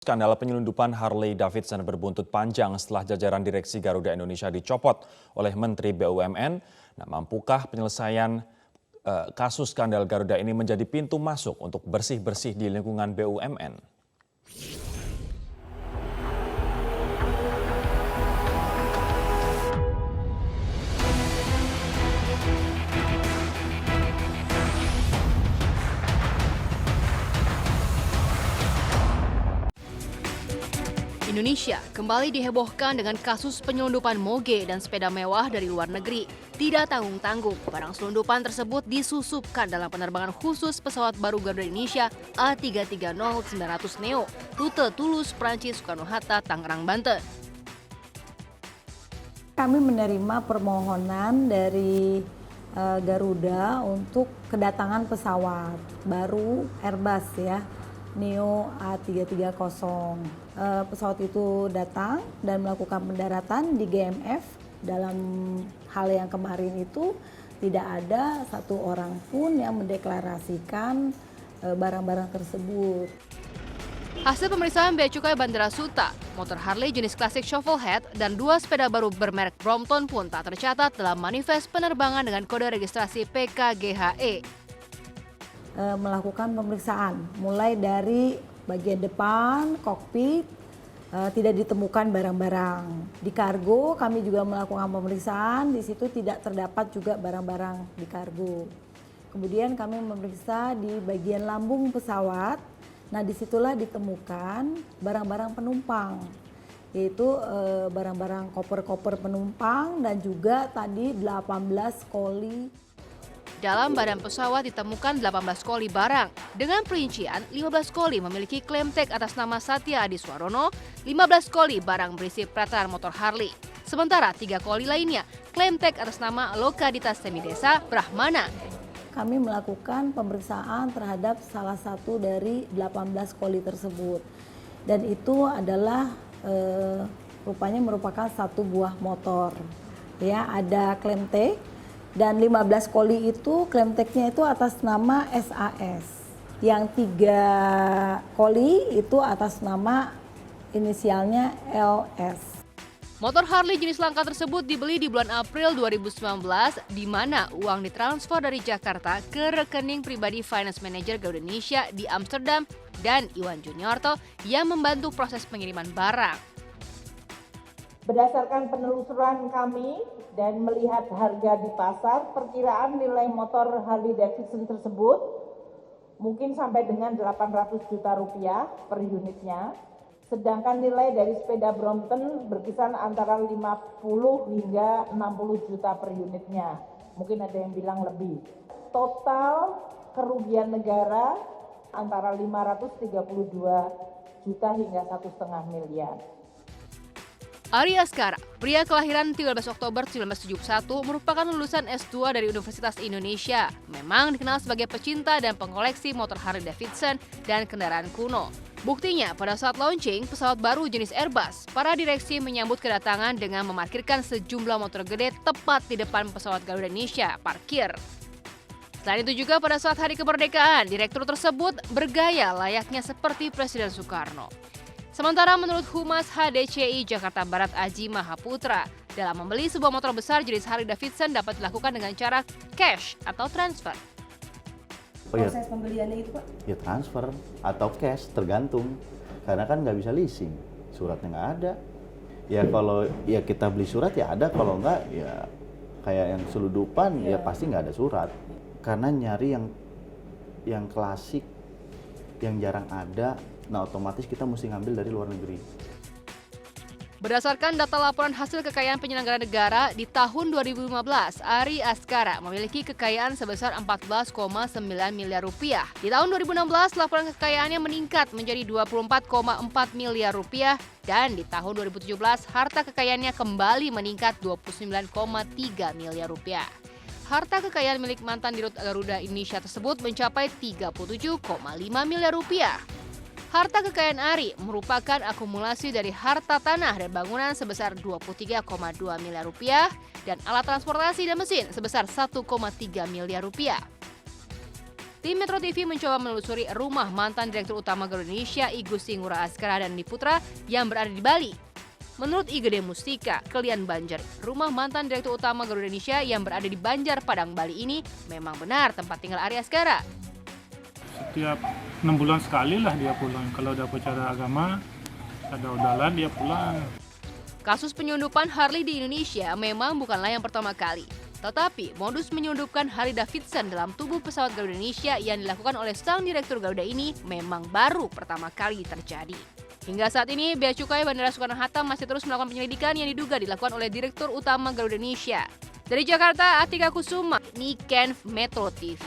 Skandal penyelundupan Harley Davidson berbuntut panjang setelah jajaran direksi Garuda Indonesia dicopot oleh Menteri BUMN. Nah, mampukah penyelesaian kasus skandal Garuda ini menjadi pintu masuk untuk bersih-bersih di lingkungan BUMN? Indonesia kembali dihebohkan dengan kasus penyelundupan moge dan sepeda mewah dari luar negeri. Tidak tanggung-tanggung, barang selundupan tersebut disusupkan dalam penerbangan khusus pesawat baru Garuda Indonesia A330-900 Neo, rute Toulouse, Prancis, Soekarno-Hatta, Tangerang, Banten. Kami menerima permohonan dari Garuda untuk kedatangan pesawat baru Airbus ya, Neo A330. Pesawat itu datang dan melakukan pendaratan di GMF. Dalam hal yang kemarin itu tidak ada satu orang pun yang mendeklarasikan barang-barang tersebut. Hasil pemeriksaan Bea Cukai Bandara Suta, motor Harley jenis klasik shovelhead dan 2 sepeda baru bermerek Brompton pun tak tercatat dalam manifest penerbangan dengan kode registrasi PKGHE. Melakukan pemeriksaan mulai dari bagian depan, kokpit, tidak ditemukan barang-barang. Di kargo kami juga melakukan pemeriksaan, di situ tidak terdapat juga barang-barang di kargo. Kemudian kami memeriksa di bagian lambung pesawat, nah disitulah ditemukan barang-barang penumpang, yaitu barang-barang koper-koper penumpang dan juga tadi 18 koli. Dalam badan pesawat ditemukan 18 koli barang. Dengan perincian, 15 koli memiliki klaim tag atas nama Satya Adiswarono, 15 koli barang berisi pretelan motor Harley. Sementara 3 koli lainnya klaim tag atas nama Lokadita Semidesa Brahmana. Kami melakukan pemeriksaan terhadap salah satu dari 18 koli tersebut. Dan itu adalah rupanya merupakan satu buah motor. Ya, ada klaim tag. Dan 15 koli itu klaim tag-nya itu atas nama SAS. Yang 3 koli itu atas nama inisialnya LS. Motor Harley jenis langka tersebut dibeli di bulan April 2019, di mana uang ditransfer dari Jakarta ke rekening pribadi Finance Manager Garuda Indonesia di Amsterdam dan Iwan Juniarto yang membantu proses pengiriman barang. Berdasarkan penelusuran kami dan melihat harga di pasar, perkiraan nilai motor Harley Davidson tersebut mungkin sampai dengan 800 juta rupiah per unitnya. Sedangkan nilai dari sepeda Brompton berkisar antara 50 hingga 60 juta per unitnya. Mungkin ada yang bilang lebih. Total kerugian negara antara 532 juta hingga 1,5 miliar. Ari Askara, pria kelahiran 13 Oktober 1971, merupakan lulusan S2 dari Universitas Indonesia. Memang dikenal sebagai pecinta dan pengoleksi motor Harley Davidson dan kendaraan kuno. Buktinya, pada saat launching pesawat baru jenis Airbus, para direksi menyambut kedatangan dengan memarkirkan sejumlah motor gede tepat di depan pesawat Garuda Indonesia parkir. Selain itu juga pada saat Hari Kemerdekaan, direktur tersebut bergaya layaknya seperti Presiden Soekarno. Sementara menurut Humas HDCI Jakarta Barat Aji Mahaputra, dalam membeli sebuah motor besar jenis Harley Davidson dapat dilakukan dengan cara cash atau transfer. Proses pembeliannya itu Pak? Ya transfer atau cash, tergantung. Karena kan nggak bisa leasing, suratnya nggak ada. Ya kalau ya kita beli surat ya ada, kalau nggak ya kayak yang selundupan ya pasti nggak ada surat. Karena nyari yang klasik, yang jarang ada, nah otomatis kita mesti ngambil dari luar negeri. Berdasarkan data laporan hasil kekayaan penyelenggara negara, di tahun 2015, Ari Askara memiliki kekayaan sebesar 14,9 miliar rupiah. Di tahun 2016, laporan kekayaannya meningkat menjadi 24,4 miliar rupiah. Dan di tahun 2017, harta kekayaannya kembali meningkat 29,3 miliar rupiah. Harta kekayaan milik mantan Dirut Garuda Indonesia tersebut mencapai 37,5 miliar rupiah. Harta kekayaan Ari merupakan akumulasi dari harta tanah dan bangunan sebesar 23,2 miliar rupiah dan alat transportasi dan mesin sebesar 1,3 miliar rupiah. Tim Metro TV mencoba menelusuri rumah mantan Direktur Utama Garuda Indonesia I Gusti Ngurah Askara dan Andi Putra yang berada di Bali. Menurut IGD Mustika, Kelian Banjar, rumah mantan Direktur Utama Garuda Indonesia yang berada di Banjar, Padang, Bali ini memang benar tempat tinggal Ari Askara. Setiap 6 bulan sekali lah dia pulang. Kalau ada acara agama, ada undangan dia pulang. Kasus penyelundupan Harley di Indonesia memang bukanlah yang pertama kali. Tetapi modus menyelundupkan Harley Davidson dalam tubuh pesawat Garuda Indonesia yang dilakukan oleh sang Direktur Garuda ini memang baru pertama kali terjadi. Hingga saat ini, Bea Cukai Bandara Soekarno-Hatta masih terus melakukan penyelidikan yang diduga dilakukan oleh Direktur Utama Garuda Indonesia. Dari Jakarta, Atika Kusuma, Niken Metro TV.